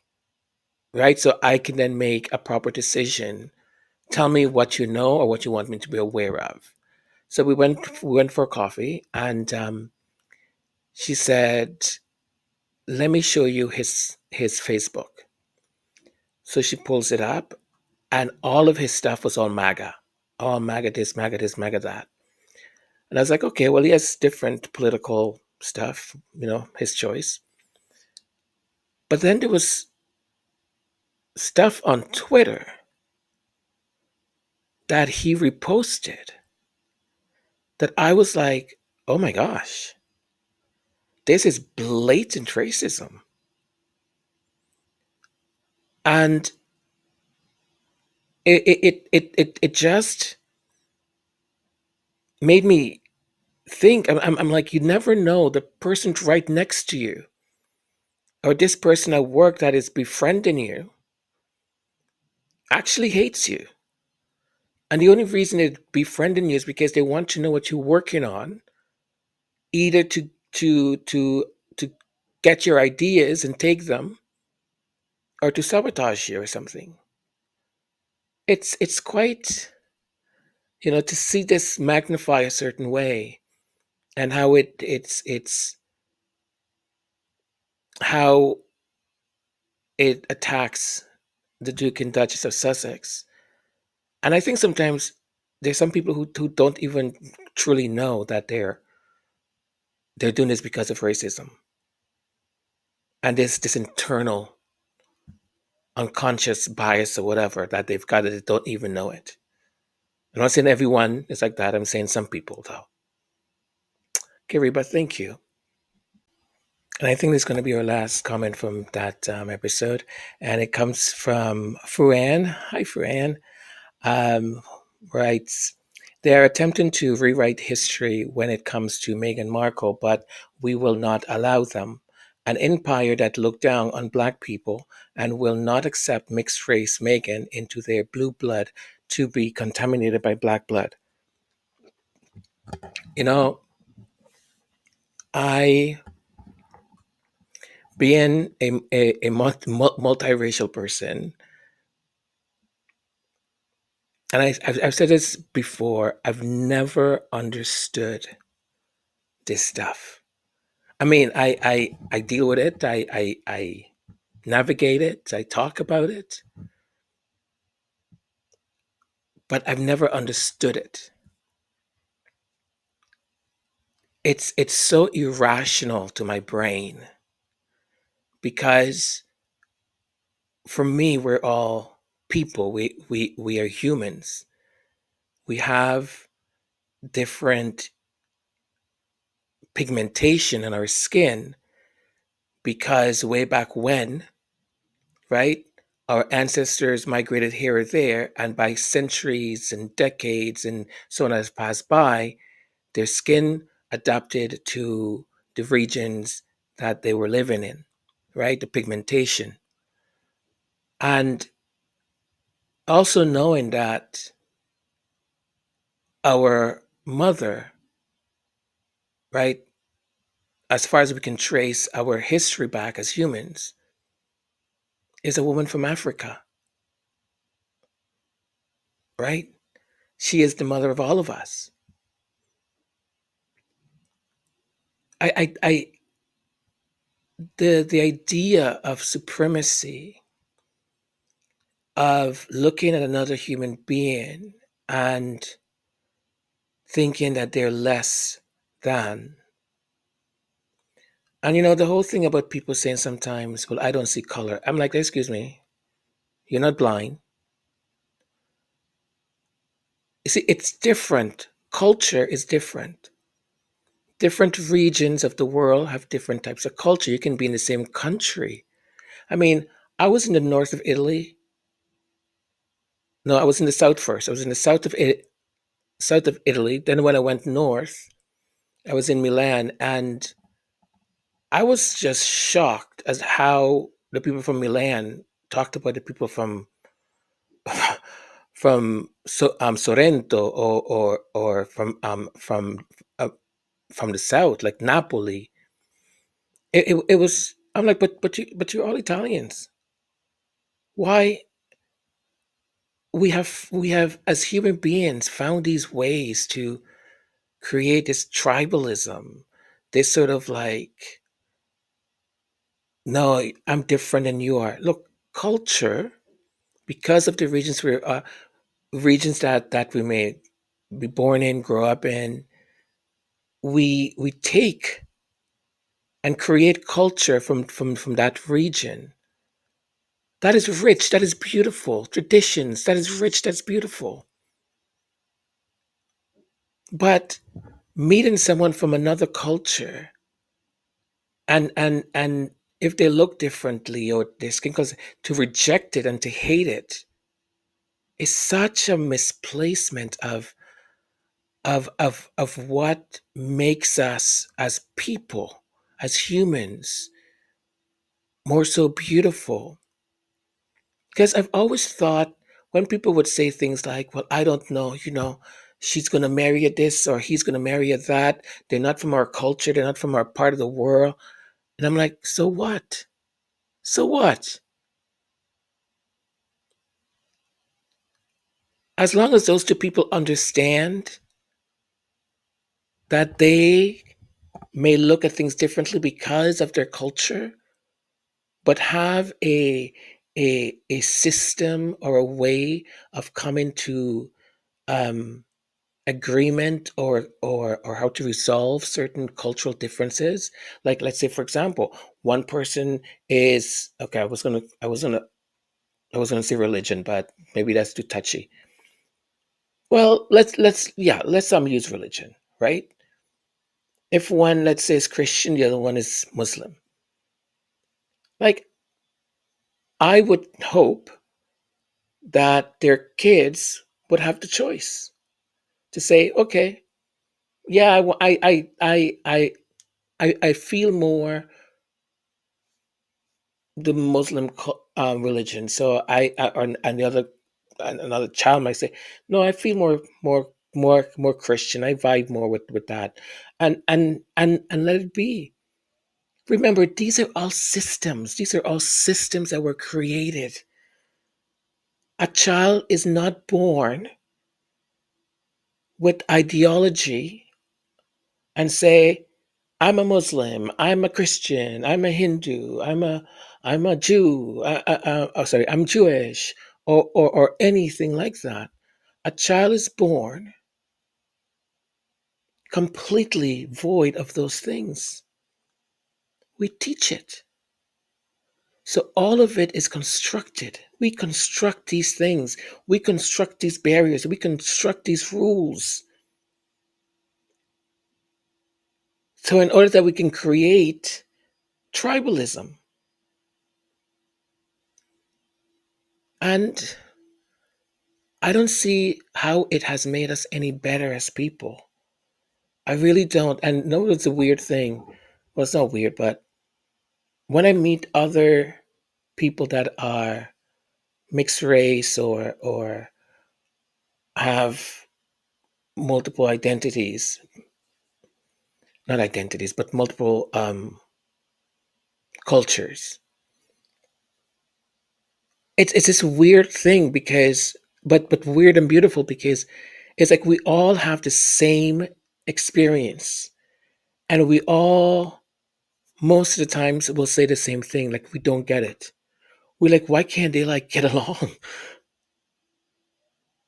right? So I can then make a proper decision. Tell me what you know or what you want me to be aware of. So we went for coffee, and she said, let me show you his Facebook. So she pulls it up, and all of his stuff was all MAGA. All MAGA this, MAGA this, MAGA that. And I was like, okay, well, he has different political stuff, his choice. But then there was stuff on Twitter that he reposted that I was like, oh my gosh, this is blatant racism. And it just made me think. I'm like, you never know, the person right next to you or this person at work that is befriending you actually hates you. And the only reason they're befriending you is because they want to know what you're working on, either to get your ideas and take them, or to sabotage you or something. It's quite, to see this magnify a certain way, and how it's how it attacks the Duke and Duchess of Sussex. And I think sometimes there's some people who don't even truly know that they're doing this because of racism, and this internal unconscious bias or whatever that they've got, that they don't even know it. I'm not saying everyone is like that. I'm saying some people, though. Okay, Reba, thank you. And I think this is going to be our last comment from that episode. And it comes from Furan. Hi, Furan. Um, writes, they are attempting to rewrite history when it comes to Meghan Markle, but we will not allow them. An empire that looked down on black people and will not accept mixed race Meghan into their blue blood to be contaminated by black blood. You know, I, being a multiracial person, and I've said this before, I've never understood this stuff. I mean, I deal with it. I navigate it. I talk about it, but I've never understood it. It's so irrational to my brain, because for me, we're all people. We are humans. We have different pigmentation in our skin because way back when, right? Our ancestors migrated here or there, and by centuries and decades and so on has passed by, their skin adapted to the regions that they were living in, right? The pigmentation. And also knowing that our mother, right, as far as we can trace our history back as humans, is a woman from Africa. right? She is the mother of all of us. I the idea of supremacy, of looking at another human being and thinking that they're less than. And the whole thing about people saying sometimes, well, I don't see color. I'm like, excuse me, you're not blind. You see, it's different. Culture is different. Different regions of the world have different types of culture. You can be in the same country. I mean, I was in the north of Italy. No, I was in the south first. I was in the south of Italy. Then when I went north, I was in Milan, and I was just shocked as how the people from Milan talked about the people from Sorrento, or uh, from the south, like Napoli. It was. I'm like, but you're all Italians. Why we have as human beings found these ways to create this tribalism, this sort of like, no, I'm different than you are. Look, culture, because of the regions that we may be born in, grow up in, we take and create culture from that region. That is rich, that is beautiful. Traditions, that is rich, that's beautiful. But meeting someone from another culture, and if they look differently or their skin color, to reject it and to hate it is such a misplacement of what makes us as people, as humans, more so beautiful. Because I've always thought, when people would say things like, well, I don't know, she's going to marry a this or he's going to marry a that. They're not from our culture. They're not from our part of the world. And I'm like, so what? So what? As long as those two people understand that they may look at things differently because of their culture, but have a system or a way of coming to um, agreement, or how to resolve certain cultural differences. Like, let's say, for example, one person is okay. I was gonna say religion, but maybe that's too touchy. Well, let's use religion, right? If one, let's say, is Christian, the other one is Muslim. Like, I would hope that their kids would have the choice to say, okay, yeah, I feel more the Muslim religion. So and the other, and another child might say, no, I feel more Christian. I vibe more with that, and let it be. Remember, these are all systems. These are all systems that were created. A child is not born with ideology and say, I'm a Muslim, I'm a Christian, I'm a Hindu, I'm a Jew, sorry, I'm Jewish, or anything like that. A child is born completely void of those things. We teach it. So all of it is constructed. We construct these things. We construct these barriers. We construct these rules. So in order that we can create tribalism. And I don't see how it has made us any better as people. I really don't. And no, it's a weird thing. Well, it's not weird, but when I meet other people that are mixed race, or have multiple identities, not identities, but multiple cultures, it's this weird thing because but weird and beautiful because it's like we all have the same experience, and we all most of the times will say the same thing, like we don't get it. We're like, why can't they like get along?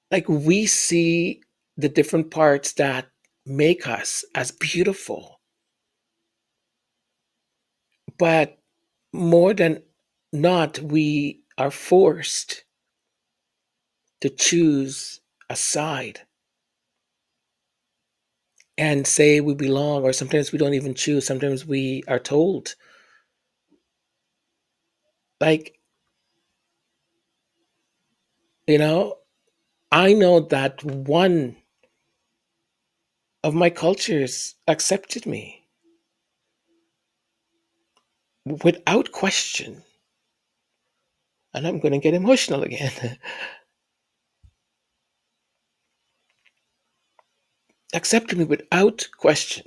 Like we see the different parts that make us as beautiful, but more than not, we are forced to choose a side and say we belong, or sometimes we don't even choose. Sometimes we are told. Like, you know, I know that one of my cultures accepted me without question. And I'm going to get emotional again. Accepted me without question.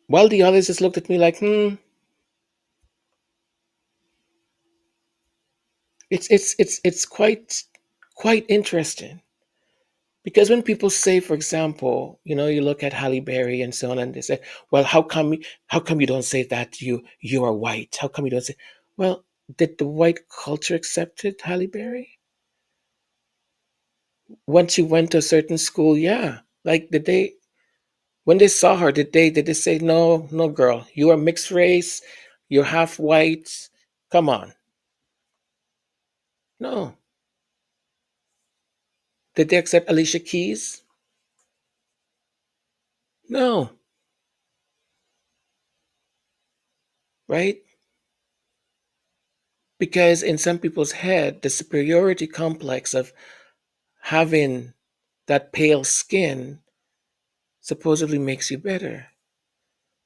While the others just looked at me like, it's quite interesting. Because when people say, for example, you look at Halle Berry and so on, and they say, "Well, how come you don't say that you are white? How come you don't say?" Well, did the white culture accepted Halle Berry when she went to a certain school? Yeah, like did they when they saw her? Did they say, "No, no, girl, you are mixed race, you're half white. Come on." No. Did they accept Alicia Keys? No, right? Because in some people's head, the superiority complex of having that pale skin supposedly makes you better.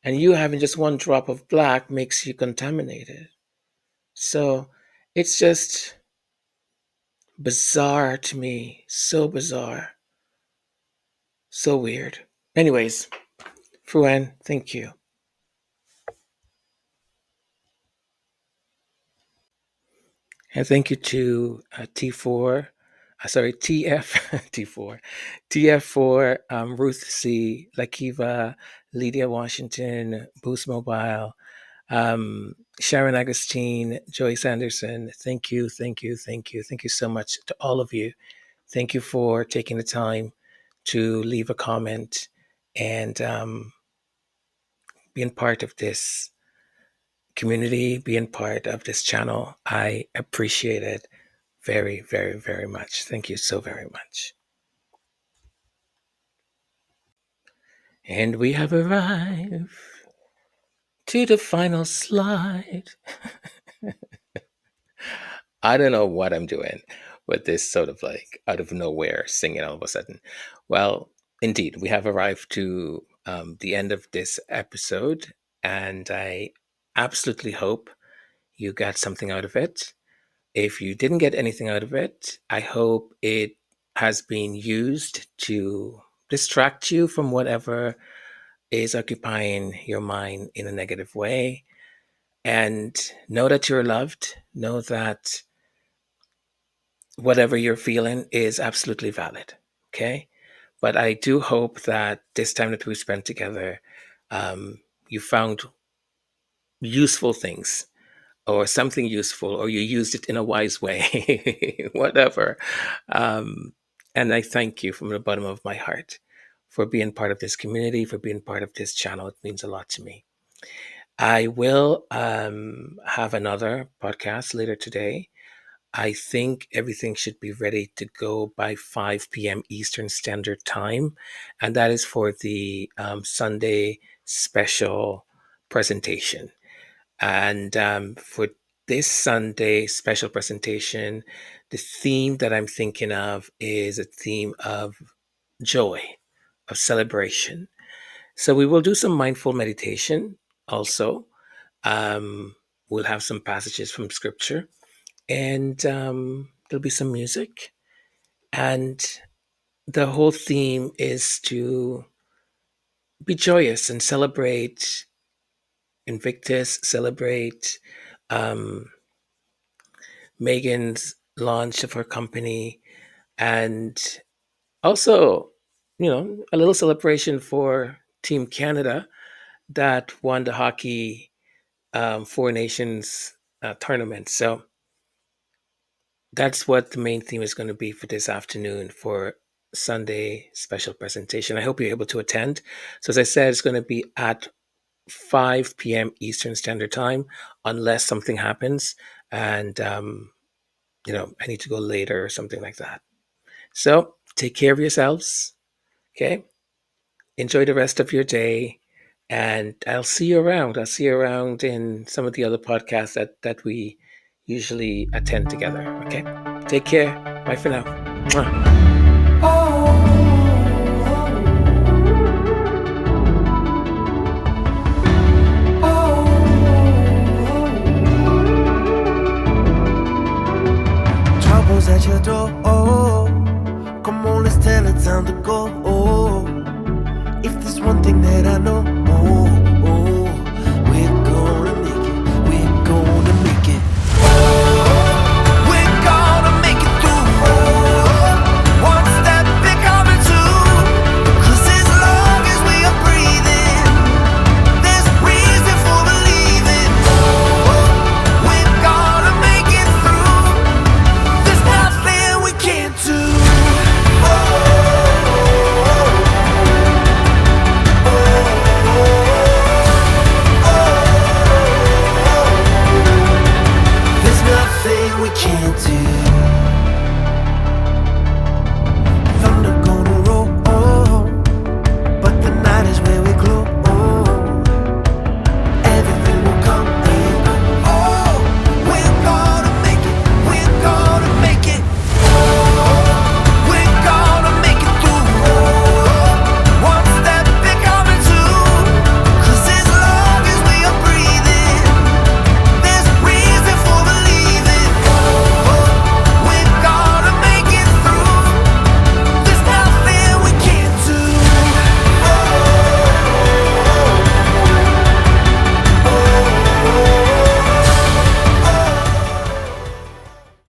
And you having just one drop of black makes you contaminated. So it's just bizarre to me. So bizarre. So weird. Anyways, Fruan, thank you. And thank you to T4, sorry, TF, T4, TF4, Ruth C., Lakiva, Lydia Washington, Boost Mobile, Sharon Agustine, Joyce Anderson. Thank you, thank you, thank you. Thank you so much to all of you. Thank you for taking the time to leave a comment and being part of this community, being part of this channel. I appreciate it very, very, very much. Thank you so very much. And we have arrived to the final slide. I don't know what I'm doing with this sort of like out of nowhere singing all of a sudden. Well, indeed, we have arrived to the end of this episode, and I absolutely hope you got something out of it. If you didn't get anything out of it, I hope it has been used to distract you from whatever is occupying your mind in a negative way. And know that you're loved. Know that whatever you're feeling is absolutely valid. Okay. But I do hope that this time that we spent together, you found useful things or something useful, or you used it in a wise way, whatever. Um, and I thank you from the bottom of my heart for being part of this community, for being part of this channel. It means a lot to me. I will have another podcast later today. I think everything should be ready to go by 5 p.m. Eastern Standard Time. And that is for the Sunday special presentation. And for this Sunday special presentation, the theme that I'm thinking of is a theme of joy, of celebration. So we will do some mindful meditation also. Um, we'll have some passages from scripture, and there'll be some music. And the whole theme is to be joyous and celebrate Invictus, celebrate um, Meghan's launch of her company, and also, a little celebration for Team Canada that won the hockey Four Nations tournament. So that's what the main theme is going to be for this afternoon for Sunday special presentation. I hope you're able to attend. So as I said, it's going to be at 5 p.m. Eastern Standard Time, unless something happens and I need to go later or something like that. So take care of yourselves. Okay. Enjoy the rest of your day. And I'll see you around. I'll see you around in some of the other podcasts that we usually attend together. Okay. Take care. Bye for now. Mwah. Troubles at your door. Oh, come on, let's tell it time to go. Oh, if there's one thing that I know. Oh,